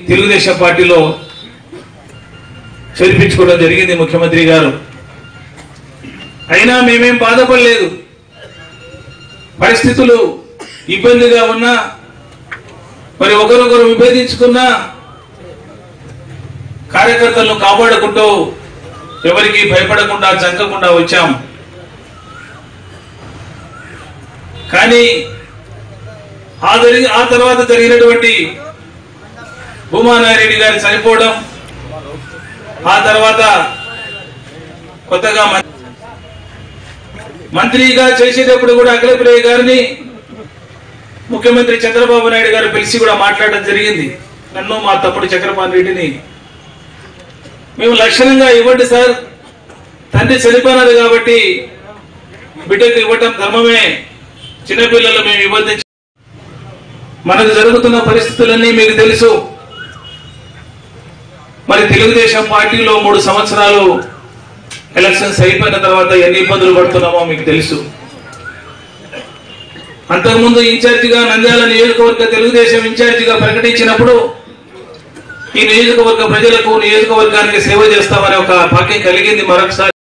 తెలుగుదేశం పార్టీలో చేర్పించుకోవడం జరిగింది ముఖ్యమంత్రి గారు. అయినా మేమేం బాధపడలేదు. పరిస్థితులు ఇబ్బందిగా ఉన్నా, మరి ఒకరొకరు విభేదించుకున్నా కార్యకర్తలను కాపాడుకుంటూ ఎవరికి భయపడకుండా జంకకుండా వచ్చాం. కానీ ఆ తర్వాత జరిగినటువంటి భూమానారెడ్డి గారు చనిపోవడం, ఆ తర్వాత కొత్తగా మంత్రిగా చేసేటప్పుడు కూడా అఖిలప్రియ గారిని ముఖ్యమంత్రి చంద్రబాబు నాయుడు గారు పిలిచి కూడా మాట్లాడడం జరిగింది. నన్ను మా తమ్ముడు చక్రపాణి రెడ్డిని మేము లక్షణంగా ఇవ్వండి సార్, తండ్రి చనిపోయినారు కాబట్టి బిడ్డకు ఇవ్వటం ధర్మమే, చిన్నపిల్లలు మేము ఇవ్వద్దు. మనకు జరుగుతున్న పరిస్థితులన్నీ మీకు తెలుసు. మరి తెలుగుదేశం పార్టీలో 3 సంవత్సరాలు ఎలక్షన్స్ అయిపోయిన తర్వాత ఎన్ని ఇబ్బందులు పడుతున్నామో మీకు తెలుసు. అంతకుముందు ఇన్ఛార్జిగా నంద్యాల నియోజకవర్గ తెలుగుదేశం ఇన్ఛార్జిగా ప్రకటించినప్పుడు ఈ నియోజకవర్గ ప్రజలకు, నియోజకవర్గానికి సేవ చేస్తామనే ఒక భాగ్యం కలిగింది. మరొకసారి